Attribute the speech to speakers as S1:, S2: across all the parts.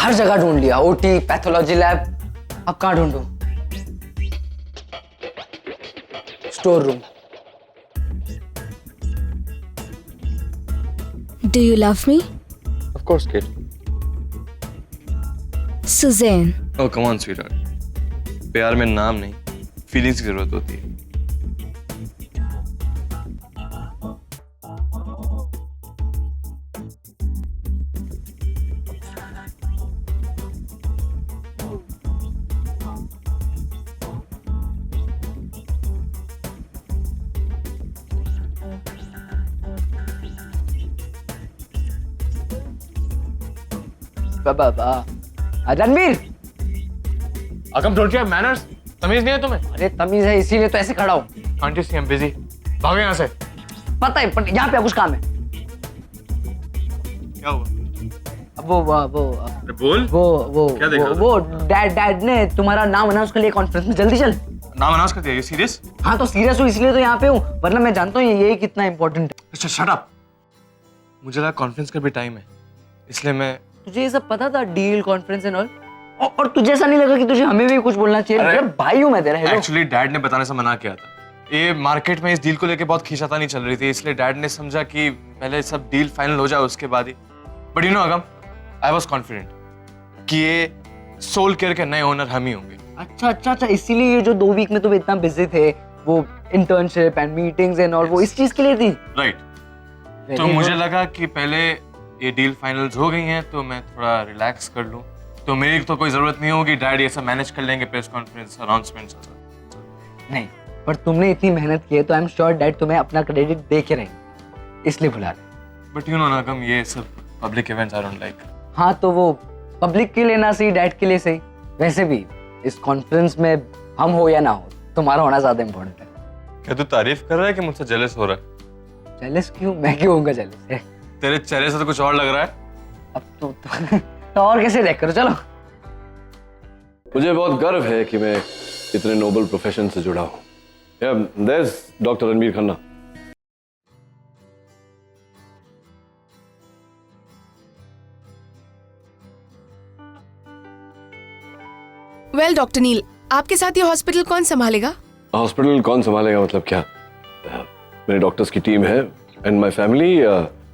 S1: हर जगह ढूंढ लिया, ओटी, पैथोलॉजी लैब, अब कहाँ ढूंढूं? Store room.
S2: Do you love me?
S3: Of course, kid.
S2: Suzanne.
S3: Oh, come on, sweetheart. प्यार में नाम नहीं, फीलिंग्स की जरूरत होती है।
S1: रणवीर,
S4: अकम डोंट यू हैव मैनर्स? तमीज नहीं है तुम्हें?
S1: अरे तमीज है इसीलिए तो ऐसे खड़ा हूँ।
S4: Can't you see I am busy? भागो यहाँ से।
S1: पता है, पर यहाँ पे कुछ काम है।
S4: क्या हुआ?
S1: अब वो
S4: अरे बोल।
S1: वो
S4: क्या देखा?
S1: वो डैड ने तुम्हारा नाम है ना उसके लिए कॉन्फ्रेंस में, जल्दी चल।
S4: नाम अनाउंस कर दिया? ये सीरियस?
S1: हाँ तो सीरियस हूँ इसलिए तो यहाँ पे हूँ, वरना मैं जानता हूँ ये कितना इंपॉर्टेंट है।
S4: अच्छा शट अप। मुझे लगा कॉन्फ्रेंस का भी टाइम है, इसलिए मैं।
S1: तुझे ये सब पता था, डील कॉन्फ्रेंस एंड ऑल? और तुझे ऐसा नहीं लगा कि तुझे हमें भी कुछ बोलना चाहिए?
S4: अरे,
S1: भाई हूँ मैं तेरा। हेलो।
S4: एक्चुअली डैड ने बताने से मना किया था। ये मार्केट में इस डील को लेके बहुत खींचातानी चल रही थी, इसलिए डैड ने समझा कि पहले सब डील फाइनल हो जाए उसके बाद ही। But you know Agam, I was confident कि ये सोल केयर के नए ओनर हम ही होंगे।
S1: अच्छा, इसीलिए ये जो 2 वीक में तुम इतना बिजी थे, वो internship and meetings and all, वो इस चीज के लिए थी।
S4: राइट। तो मुझे लगा कि पहले ये डील फाइनल्स हो गई हैं तो मैं थोड़ा रिलैक्स कर लूं, तो मेरी तो कोई जरूरत नहीं होगी, डैड ये सब मैनेज कर लेंगे, प्रेस कॉन्फ्रेंस, अनाउंसमेंट्स।
S1: नहीं, पर तुमने इतनी मेहनत की है तो आई एम श्योर डैड तुम्हें अपना क्रेडिट दे के रहेंगे, इसलिए बुला रहे।
S4: बट यू नो ना कम, ये सब public events I don't like.
S1: हाँ तो वो पब्लिक के लिए ना सही, डैड के लिए सही। वैसे भी इस कॉन्फ्रेंस में हम हो या ना हो, तुम्हारा होना ज्यादा इम्पोर्टेंट है।
S3: क्या तू तारीफ कर रहा है कि मुझसे जेलस हो रहा है?
S1: जेलस क्यों? मैं क्यों होऊंगा जेलस?
S3: तेरे चेहरे से तो कुछ और लग रहा है।
S1: अब तो और कैसे देख करो। चलो।
S5: मुझे बहुत गर्व है कि मैं इतने नोबल प्रोफेशन से जुड़ा हूं। There's doctor Ranveer Khanna.
S6: Well doctor Neel, आपके साथ ये हॉस्पिटल कौन संभालेगा?
S5: हॉस्पिटल कौन संभालेगा मतलब क्या? मेरे डॉक्टर्स की टीम है एंड माय फैमिली।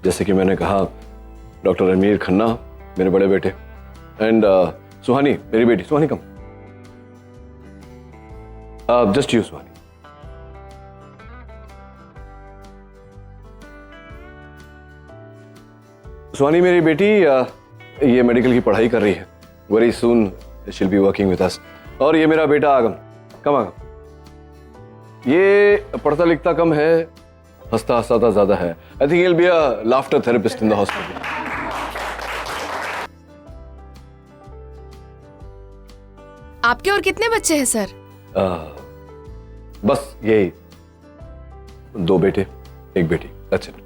S5: जैसे कि मैंने कहा, डॉक्टर रणवीर खन्ना मेरे बड़े बेटे एंड सुहानी मेरी बेटी। सुहानी कम, जस्ट यू सुहानी। सुहानी मेरी बेटी ये मेडिकल की पढ़ाई कर रही है। Very soon she will be working with us. और ये मेरा बेटा आगम। कम आगम। ये पढ़ता लिखता कम है, हंसता हंसाता ज्यादा है। I think he will be a laughter therapist in the hospital.
S6: आपके और कितने बच्चे हैं सर?
S5: बस यही 2 बेटे 1 बेटी। That's it.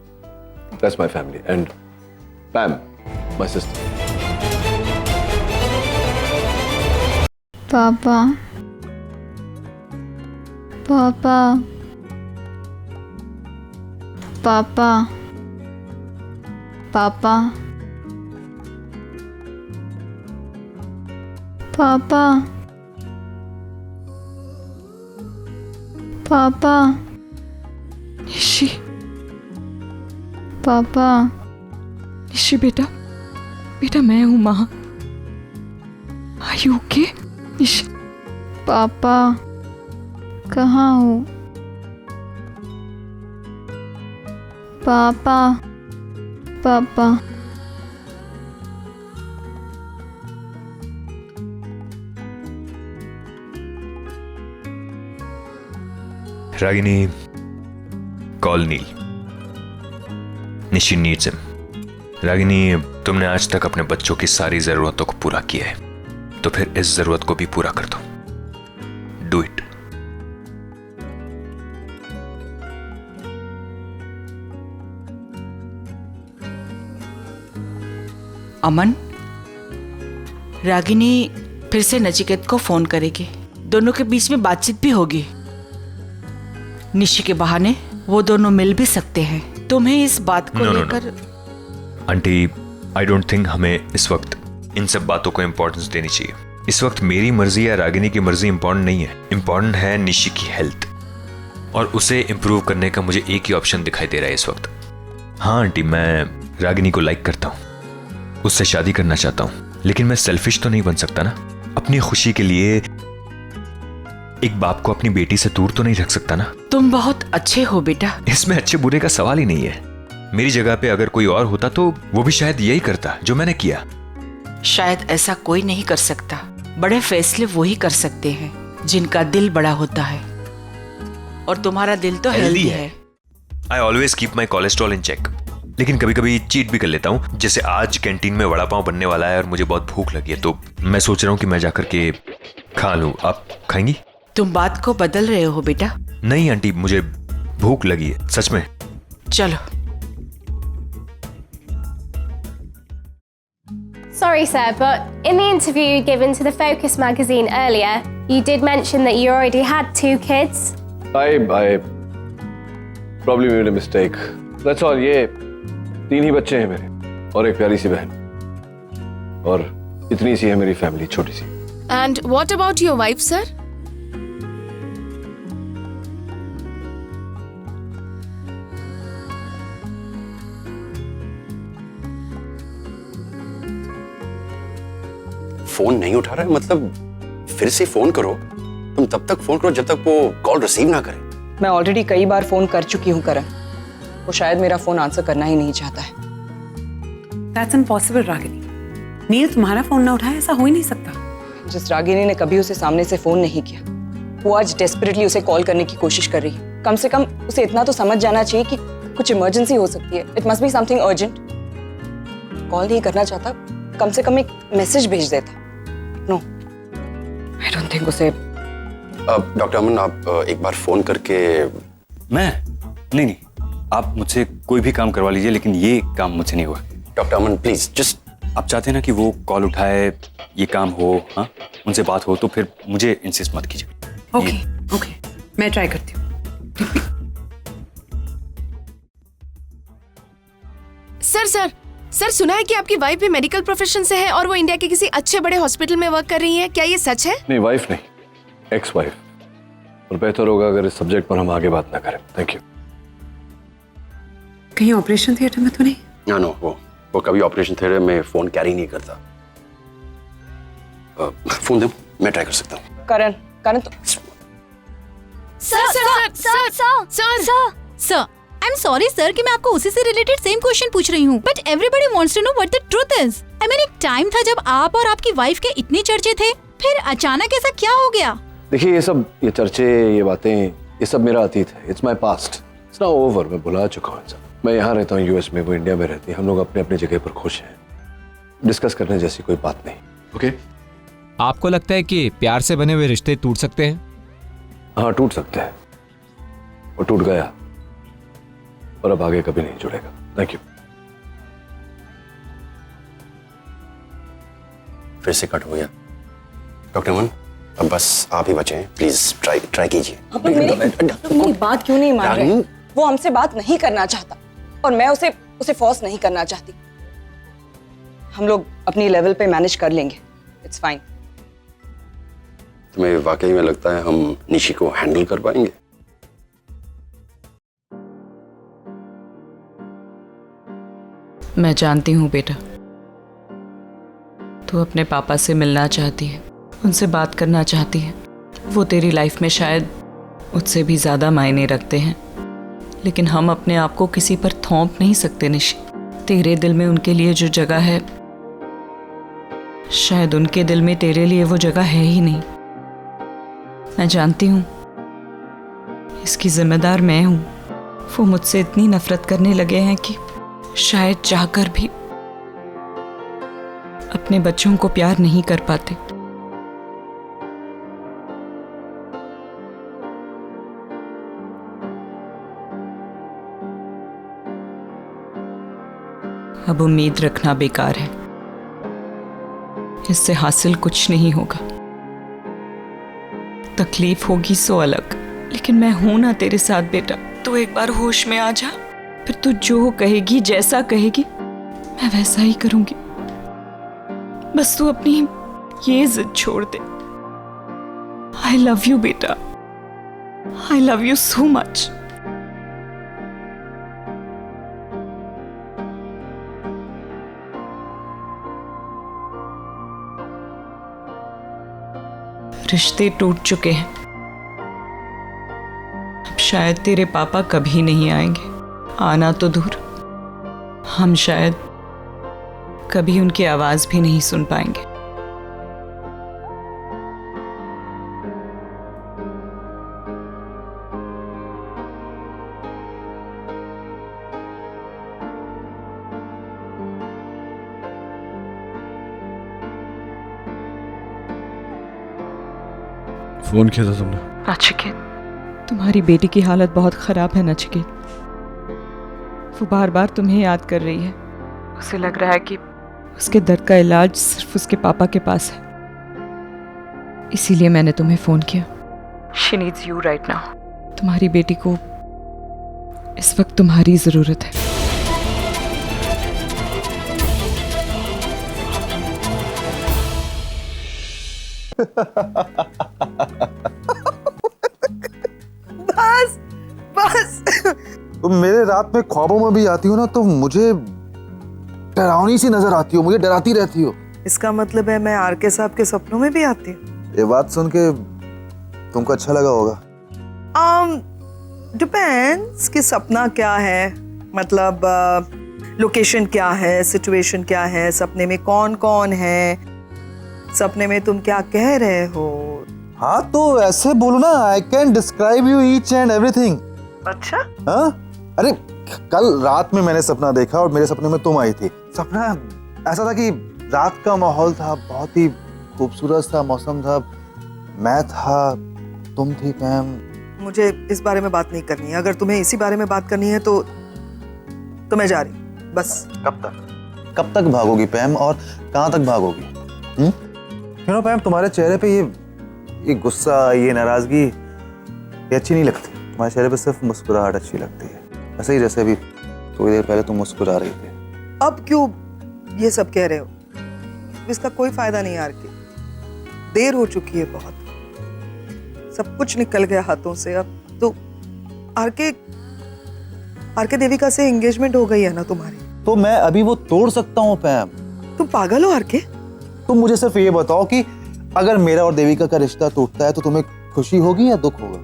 S5: That's my family and Pam, my sister.
S7: पापा, पापा, पापा, पापा, पापा, पापा,
S6: निशी,
S7: पापा,
S6: निशी बेटा, बेटा मैं हूँ माँ। Are you okay? निशी।
S7: पापा, कहाँ हो? पापा, पापा,
S8: Ragini, call Neel. Nishi needs him. Ragini, तुमने आज तक अपने बच्चों की सारी जरूरतों को पूरा किया है, तो फिर इस जरूरत को भी पूरा कर दो। Do it.
S9: अमन, रागिनी फिर से नचिकेत को फोन करेगी। दोनों के बीच में बातचीत भी होगी। निशी के बहाने वो दोनों मिल भी सकते हैं। तुम्हें इस बात को लेकर
S8: आंटी, आई डोंट थिंक हमें इस वक्त इन सब बातों को इंपॉर्टेंस देनी चाहिए। इस वक्त मेरी मर्जी या रागिनी की मर्जी इंपॉर्टेंट नहीं है, इंपॉर्टेंट है निशी की हेल्थ, और उसे इंप्रूव करने का मुझे एक ही ऑप्शन दिखाई दे रहा है इस वक्त। हाँ आंटी, मैं रागिनी को लाइक करता हूँ, उससे शादी करना चाहता हूँ, लेकिन मैं सेल्फिश तो नहीं बन सकता ना। अपनी खुशी के लिए एक बाप को अपनी बेटी से दूर तो नहीं रख सकता ना।
S9: तुम बहुत अच्छे हो बेटा।
S8: इसमें अच्छे बुरे का सवाल ही नहीं है। मेरी जगह पे अगर कोई और होता तो वो भी शायद यही करता जो मैंने किया।
S9: शायद ऐसा कोई नहीं कर सकता। बड़े फैसले वो ही कर सकते हैं जिनका दिल बड़ा होता है, और तुम्हारा दिल तो हेल्दी है।
S8: I always keep my cholesterol in check, लेकिन कभी कभी चीट भी कर लेता हूँ। जैसे आज कैंटीन में वड़ा पाव बनने वाला है और मुझे बहुत भूख लगी है, तो मैं सोच रहा हूँ कि मैं जाकर के खा लूँ। आप खाएंगी?
S9: तुम बात को बदल रहे हो बेटा।
S8: नहीं आंटी, मुझे भूख लगी है सच में।
S9: चलो।
S10: Sorry, sir, but in the interview given to the Focus magazine earlier, you did mention that you already had 2 kids.
S5: I probably made a mistake. That's all. ये 3 ही बच्चे हैं मेरे और एक प्यारी सी बहन, और इतनी सी है मेरी फैमिली, छोटी सी।
S6: And what about your wife, sir?
S11: Phone नहीं उठा रहा है, मतलब फिर से फोन करो। तुम तब तक फोन करो जब तक वो कॉल रिसीव ना करे।
S12: मैं ऑलरेडी कई बार फोन कर चुकी हूँ करण, वो शायद मेरा फोन आंसर करना ही नहीं चाहता है।
S13: That's impossible, Ragini. नील तुम्हारा फोन ना उठाए, ऐसा हो ही नहीं सकता।
S12: जिस रागिनी ने कभी उसे सामने से फोन नहीं किया, वो आज डेस्परेटली उसे कॉल करने की कोशिश कर रही है। कम से कम उसे इतना तो समझ जाना चाहिए कि कुछ इमरजेंसी हो सकती है। It must be something urgent. Call नहीं करना चाहता, कम से कम एक मैसेज भेज देता। नो, आई डोंट थिंक उसे।
S11: डॉक्टर अमन, आप एक बार फोन करके।
S14: मैं नहीं, आप मुझसे कोई भी काम करवा लीजिए, लेकिन ये काम मुझसे नहीं हुआ।
S11: डॉक्टर अमन प्लीज, जस्ट
S14: आप चाहते हैं ना कि वो कॉल उठाए, ये काम हो, हाँ उनसे बात हो, तो फिर मुझे इंसिस्ट मत कीजिए।
S13: ओके, मैं ट्राई करती हूँ।
S6: सर, सुना है कि आपकी वाइफ भी मेडिकल प्रोफेशन से है और वो इंडिया के किसी अच्छे बड़े हॉस्पिटल में वर्क कर रही है। क्या ये सच है?
S5: नहीं, वाइफ नहीं, एक्स वाइफ। और बेहतर होगा अगर इस सब्जेक्ट पर हम आगे बात ना करें। Thank you.
S13: कहीं ऑपरेशन थिएटर में तो नहीं?
S11: नो, वो कभी ऑपरेशन थिएटर में फोन कैरी नहीं करता। फोन दे, मैं ट्राई कर सकता हूँ।
S12: करण तो
S15: sir, I am sorry sir कि मैं आपको उसी से रिलेटेड सेम क्वेश्चन पूछ रही हूँ, but everybody wants to know what the truth is. I mean, एक टाइम था जब आप और आपकी वाइफ के इतने चर्चे थे, फिर अचानक ऐसा क्या हो गया?
S5: देखिए, ये चर्चे, ये बातें, ये सब मेरा अतीत है। It's my past, it's now over. मैं भुला चुका हूँ सब। मैं यहाँ रहता हूँ यूएस में, वो इंडिया में रहती है। हम लोग अपने अपने जगह पर खुश हैं। डिस्कस करने जैसी कोई बात नहीं। ओके?
S16: आपको लगता है कि प्यार से बने हुए रिश्ते टूट सकते हैं?
S5: हाँ, टूट सकते हैं। वो टूट गया और अब आगे कभी नहीं जुड़ेगा। Thank you.
S11: फिर से कट हो गया। डॉक्टर अमन, अब बस आप ही बचे हैं। प्लीज ट्राई कीजिए।
S12: मेरी बात क्यों नहीं मान रहे? वो हमसे बात नहीं करना चाहता और मैं उसे फोर्स नहीं करना चाहती। हम लोग अपनी लेवल पे मैनेज कर लेंगे। It's fine.
S11: तुम्हें वाकई में लगता है हम निशी को हैंडल कर पाएंगे?
S9: मैं जानती हूँ बेटा, तू अपने पापा से मिलना चाहती है, उनसे बात करना चाहती है। वो तेरी लाइफ में शायद उससे भी ज़्यादा मायने रखते हैं, लेकिन हम अपने आप को किसी पर थोप नहीं सकते निशी। तेरे दिल में उनके लिए जो जगह है, शायद उनके दिल में तेरे लिए वो जगह है ही नहीं। मैं जानती हूँ इसकी जिम्मेदार मैं हूँ। वो मुझसे इतनी नफरत करने लगे हैं कि शायद चाहकर भी अपने बच्चों को प्यार नहीं कर पाते। अब उम्मीद रखना बेकार है, इससे हासिल कुछ नहीं होगा। तकलीफ होगी सो अलग, लेकिन मैं हूं ना तेरे साथ बेटा। तू एक बार होश में आ जा, फिर तू जो कहेगी, जैसा कहेगी, मैं वैसा ही करूंगी। बस तू अपनी ये जिद छोड़ दे। आई लव यू बेटा, I love you so much. रिश्ते टूट चुके हैं, अब शायद तेरे पापा कभी नहीं आएंगे। आना तो दूर, हम शायद कभी उनकी आवाज भी नहीं सुन पाएंगे।
S5: फोन किया था तुमने?
S9: नचिकेत, तुम्हारी बेटी की हालत बहुत खराब है नचिकेत। वो बार बार तुम्हें याद कर रही है। उसे लग रहा है कि उसके दर्द का इलाज सिर्फ उसके पापा के पास है, इसीलिए मैंने तुम्हें फोन किया। She needs you right now. तुम्हारी बेटी को इस वक्त तुम्हारी जरूरत है।
S17: बस बस तुम मेरे रात में ख्वाबों में भी आती हो ना, तो मुझे डरावनी सी नजर आती हो, मुझे डराती रहती हो।
S13: इसका मतलब है मैं आरके साहब के सपनों में भी आती हूँ?
S17: ये बात सुन के तुमको अच्छा लगा होगा।
S13: डिपेंड्स कि सपना क्या है, मतलब लोकेशन क्या है, सिचुएशन क्या है, सपने में कौन कौन है, सपने में तुम क्या कह रहे हो।
S17: हाँ तो ऐसे बोलो ना, I can describe you each and everything.
S13: अच्छा?
S17: हाँ, अरे कल रात में मैंने सपना देखा और मेरे सपने में तुम आई थी। सपना ऐसा था कि रात का माहौल था, बहुत ही खूबसूरत सा मौसम था, मैं था, तुम थी पैम।
S13: मुझे इस बारे में बात नहीं करनी है। अगर तुम्हें इसी बारे में बात करनी है तो मैं जा रही, बस।
S17: कब तक भागोगी पैम, और कहाँ तक भागोगी? पैम, तुम्हारे चेहरे पे ये गुस्सा, ये नाराजगी, ये अच्छी नहीं लगती। तुम्हारे चेहरे पे सिर्फ मुस्कुराहट अच्छी लगती है, ऐसे ही जैसे अभी थोड़ी देर पहले तुम मुस्कुरा रही थी।
S13: अब क्यों ये सब कह रहे हो? इसका कोई फायदा नहीं यार, की देर हो चुकी है बहुत, सब कुछ निकल गया हाथों से। अब तो आरके देविका से एंगेजमेंट हो गई है ना तुम्हारी,
S17: तो मैं अभी वो तोड़ सकता हूँ पैम।
S13: तुम पागल हो आरके?
S17: तुम मुझे सिर्फ ये बताओ कि अगर मेरा और देविका का रिश्ता टूटता है तो तुम्हें खुशी होगी या दुख होगा?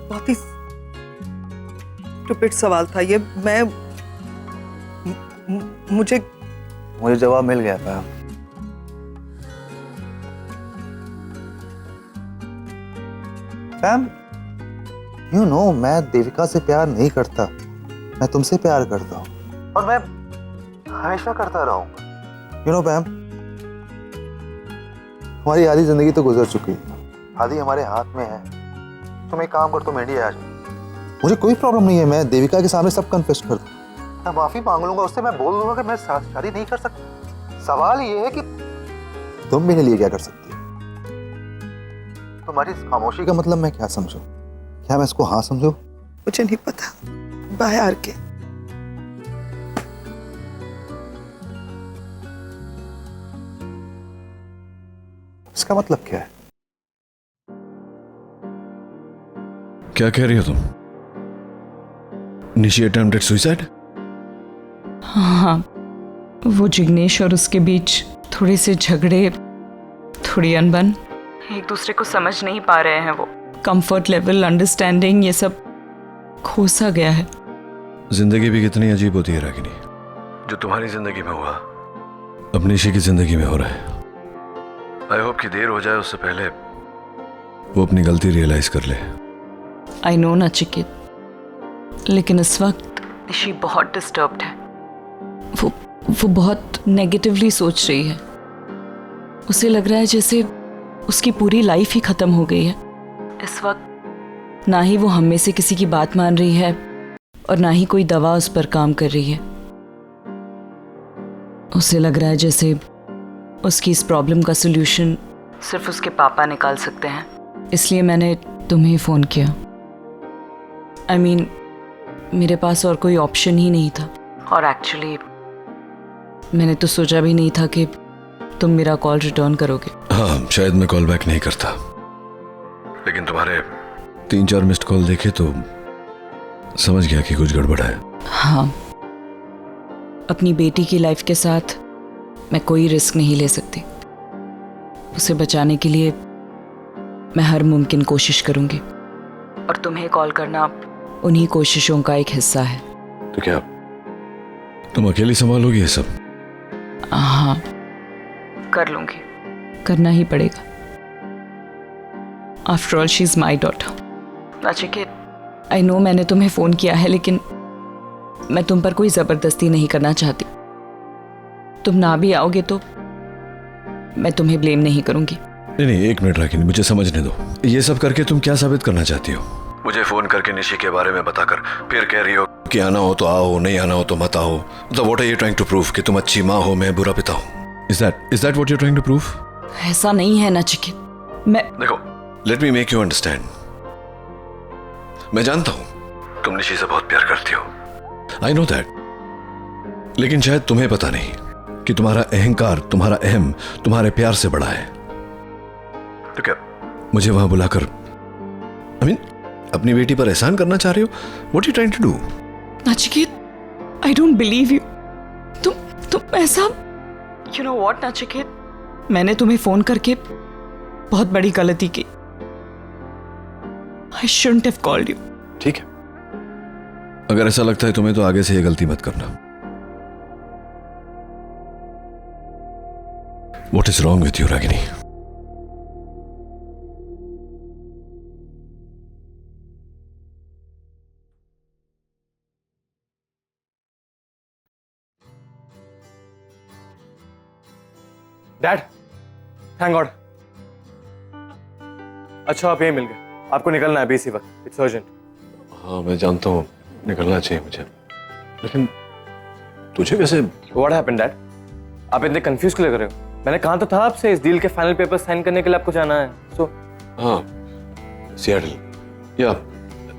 S13: बहुत ही स्टूपिड सवाल था ये। मुझे
S17: जवाब मिल गया पैम। पैम, यू नो, मैं देविका से प्यार नहीं करता, मैं तुमसे प्यार करता हूँ, और मैं हमेशा करता रहूंगा। यू नो पैम, हमारी आधी जिंदगी तो गुजर चुकी है, आधी हमारे हाथ में है। तुम एक काम कर, तुम इंडिया आ जाओ, मुझे कोई प्रॉब्लम नहीं है, मैं देविका के सामने सब कन्फेस कर दूं, मैं माफी मांग लूंगा उससे, मैं बोल दूंगा कि मैं शादी नहीं कर सकता। सवाल ये है कि तुम मेरे लिए क्या कर सकती हो? तुम्हारी इस खामोशी का मतलब मैं क्या समझूं? क्या मैं इसको हाँ समझूं?
S13: मुझे नहीं पता। Bye R K.
S17: इसका मतलब क्या है?
S5: क्या कह रही हो तुम? Nishi attempted suicide?
S9: हाँ, वो जिग्नेश और उसके बीच थोड़े से झगड़े, थोड़ी अनबन, एक दूसरे को समझ नहीं पा रहे हैं। वो कंफर्ट लेवल, अंडरस्टैंडिंग, ये सब खोसा गया है।
S5: जिंदगी भी कितनी अजीब होती है रागिनी। जो तुम्हारी जिंदगी में हुआ, अब निशी की जिंदगी में हो रहा है। आई होप कि देर हो जाए उससे पहले वो अपनी गलती रियलाइज कर ले।
S9: आई नो नचिकेत, लेकिन इस वक्त निशी बहुत डिस्टर्ब्ड है। वो बहुत नेगेटिवली सोच रही है। उसे लग रहा है जैसे उसकी पूरी लाइफ ही खत्म हो गई है। इस वक्त ना ही वो हम में से किसी की बात मान रही है और ना ही कोई दवा उस पर काम कर रही है। उसे लग रहा है जैसे उसकी इस प्रॉब्लम का सलूशन सिर्फ उसके पापा निकाल सकते हैं। इसलिए मैंने तुम्हें फ़ोन किया। I mean, मेरे पास और कोई ऑप्शन ही नहीं था, और एक्चुअली मैंने तो सोचा भी नहीं था कि तुम मेरा कॉल रिटर्न करोगे?
S5: हाँ, शायद मैं कॉल बैक नहीं करता, लेकिन तुम्हारे 3-4 मिस्ड कॉल देखे तो समझ गया कि कुछ गड़बड़ है।
S9: हाँ, अपनी बेटी की लाइफ के साथ मैं कोई रिस्क नहीं ले सकती। उसे बचाने के लिए मैं हर मुमकिन कोशिश करूंगी, और तुम्हें कॉल करना उन्हीं कोशिशों का एक हिस्सा है।
S5: तो क्या तुम अकेली संभालोगी ये सब?
S9: हाँ, कर लूंगी, करना ही पड़ेगा। After all she is my daughter. Nachiket, I know मैंने तुम्हें फोन किया है, लेकिन मैं तुम पर कोई जबरदस्ती नहीं करना चाहती। तुम ना भी आओगे तो मैं तुम्हें ब्लेम नहीं करूंगी।
S5: नहीं, एक मिनट रागिनी, मुझे समझने दो। ये सब करके तुम क्या साबित करना चाहती हो? मुझे फोन करके निशी के बारे में बताकर फिर कह रही हो कि आना हो तो आओ, नहीं आना हो तो मत आओ। मतलब what are you trying to prove? कि तुम अच्छी माँ हो, मैं बुरा पिता हूँ? Is that what you trying to prove?
S9: ऐसा नहीं है नचिकेत। मैं
S5: देखो, let me make you understand. मैं जानता हूं तुम निशी से बहुत प्यार करती हो, आई नो दैट, लेकिन शायद तुम्हें पता नहीं कि तुम्हारा अहंकार, तुम्हारा अहम तुम्हारे प्यार से बड़ा है। तो क्या मुझे वहां बुलाकर अपनी बेटी पर एहसान करना चाह रही हो? What you trying to do?
S9: Nachiket, I don't believe you. तुम ऐसा, यू नो व्हाट नचिकेत, मैंने तुम्हें फोन करके बहुत बड़ी गलती की। I shouldn't have called you.
S5: ठीक है, अगर ऐसा लगता है तुम्हें तो आगे से ये गलती मत करना। What is wrong with you, Ragini?
S4: Dad, thank God. अच्छा, आप यहीं मिल गए। आपको निकलना है अभी इसी वक्त, इट्स अर्जेंट।
S5: हाँ, मैं जानता हूँ निकलना चाहिए मुझे, लेकिन तुझे कैसे?
S4: What happened dad? आप इतने कंफ्यूज क्यों लग रहे हो? मैंने कहा तो था आपसे, इस डील के फाइनल पेपर साइन करने के लिए आपको जाना है। सो
S5: हाँ, सियाटल। या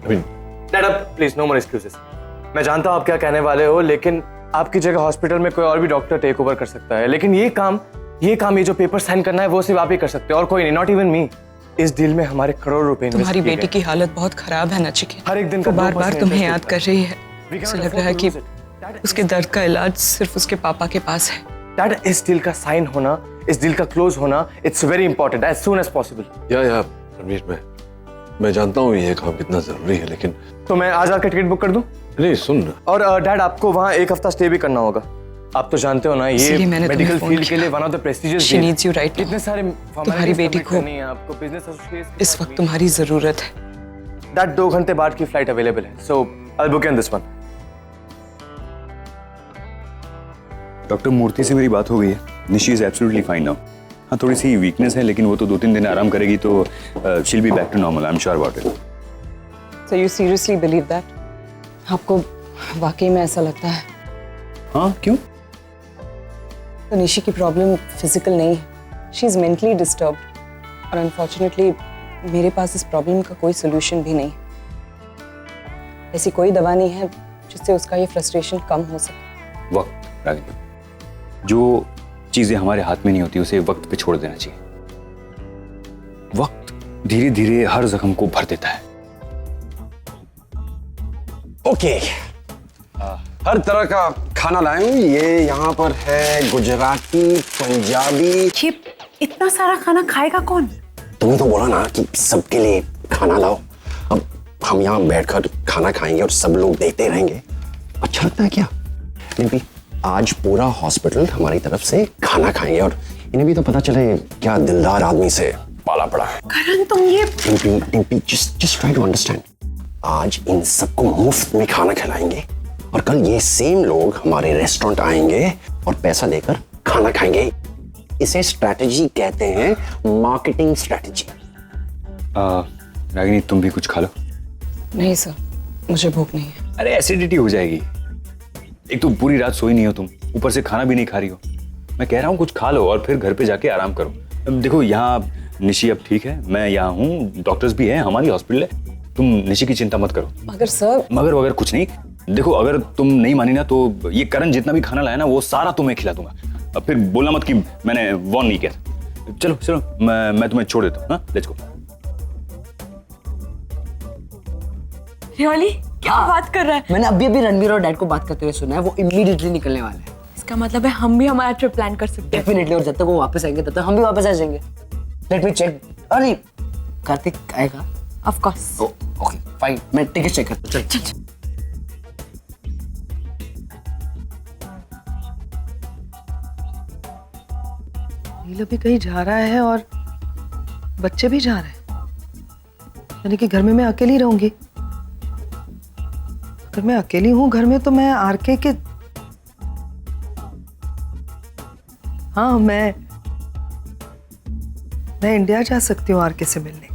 S4: डैड, अब प्लीज नो मोर एक्सक्यूजेस। मैं जानता हूँ आप क्या कहने वाले हो, लेकिन आपकी जगह हॉस्पिटल में कोई और भी डॉक्टर टेक ओवर कर सकता है, लेकिन ये काम ये जो पेपर साइन करना है वो सिर्फ आप ही कर सकते हो, और कोई नहीं, नॉट इवन मी। इस डील में हमारे करोड़ रुपए
S12: तुम्हारी बेटी की हालत बहुत खराब है नचिकेत।
S4: हर एक दिन का
S12: बार बार तुम्हें याद कर रही है। उसे लग रहा है कि उसके दर्द का इलाज सिर्फ उसके पापा के पास है।
S4: डैड, इस डील का साइन होना, इस डील का क्लोज होना, it's very important, as soon as possible.
S5: या रणवीर, मैं जानता हूँ ये काम कितना जरूरी है, लेकिन
S4: तो मैं आज आकर टिकट बुक कर दूं?
S5: नहीं, सुन।
S4: और डैड, आपको वहाँ 1 हफ्ता स्टे भी करना होगा। आप तो जानते हो ना, ये मेडिकल फील्ड के लिए one of the prestigious.
S12: She needs you right.
S4: इतने सारे
S12: तुम्हारी बेटी को
S4: आपको बिजनेस एसोसिएशन
S12: इस वक्त तुम्हारी जरूरत है।
S4: डैड, 2 घंटे बाद की फ्लाइट अवेलेबल है, so I will book in this one.
S14: Doctor Murthy से मेरी बात हो गई है। Nishi is absolutely fine now. हाँ, थोड़ी सी वीकनेस है, लेकिन वो तो 2-3 दिन आराम करेगी तो she will be back to normal, I am sure about it.
S12: So you seriously believe that? आपको वाकई में ऐसा लगता है?
S14: हाँ, क्यों?
S12: तो निशी की प्रॉब्लम फिजिकल नहीं है, शी इज मेंटली डिस्टर्ब्ड, और अनफॉर्चुनेटली मेरे पास इस प्रॉब्लम का कोई सोल्यूशन भी नहीं। ऐसी कोई दवा नहीं है जिससे उसका ये फ्रस्ट्रेशन कम हो सके।
S14: वक्त रागिनी, जो चीजें हमारे हाथ में नहीं होती उसे वक्त पे छोड़ देना चाहिए। वक्त धीरे धीरे हर जख्म को भर देता है।
S11: ओके, हर तरह का खाना लाया हूँ। ये यहाँ पर है गुजराती, पंजाबी।
S18: ये इतना सारा खाना खाएगा कौन?
S11: तुमने तो बोला ना कि सबके लिए खाना लाओ। अब हम यहाँ बैठकर खाना खाएंगे और सब लोग देखते रहेंगे। अच्छा लगता है क्या? डिम्पी, आज पूरा हॉस्पिटल हमारी तरफ से खाना खाएंगे, और इन्हें भी तो पता चले क्या दिलदार आदमी से पाला पड़ा है।
S18: करण, तुम ये
S11: Dimpy, just try to understand. आज इन सबको मुफ्त में खाना खिलाएंगे, और कल ये सेम लोग हमारे रेस्टोरेंट आएंगे और पैसा देकर खाना खाएंगे। इसे स्ट्रैटेजी कहते हैं, मार्केटिंग स्ट्रैटेजी।
S14: रागिनी, तुम भी कुछ खा लो।
S12: नहीं सर, मुझे भूख नहीं है।
S14: अरे एसिडिटी हो जाएगी। एक तो पूरी रात सोई नहीं हो तुम, ऊपर से खाना भी नहीं खा रही हो। मैं कह रहा हूँ कुछ खा लो और फिर घर पे जाके आराम करो। देखो, यहाँ निशी अब ठीक है, मैं यहाँ हूँ, डॉक्टर्स भी हैं, हमारी हॉस्पिटल है, तुम निशी की चिंता मत करो।
S12: मगर सर,
S14: मगर वगर कुछ नहीं। देखो, अगर तुम नहीं मानी ना तो ये करण जितना भी खाना लाया ना वो सारा तुम्हें खिला दूंगा। अब फिर बोलना मत कि मैंने वॉर्न नहीं किया था। चलो चलो मैं तुम्हें छोड़ देता हूँ। हाँ, लेट्स गो।
S12: रियली क्या बात कर रहा है?
S1: मैंने अभी रणबीर और डैड को बात करते हुए सुना है, वो इमीडिएटली निकलने वाले हैं।
S12: इसका मतलब है हम भी हमारा ट्रिप प्लान कर सकते हैं।
S1: डेफिनेटली, और जब तक वो वापस आएंगे तब तक हम भी वापस आ जाएंगे। Let me check. अरे कार्तिक आएगा?
S12: Of course.
S1: ओके फाइन, मैं टिकट चेक करता हूँ। चल।
S13: नीला भी कहीं जा रहा है और बच्चे भी जा रहे हैं, यानी कि घर में मैं अकेली रहूंगी। अगर मैं अकेली हूं घर में तो मैं आरके के, हाँ मैं इंडिया जा सकती हूँ आरके से मिलने।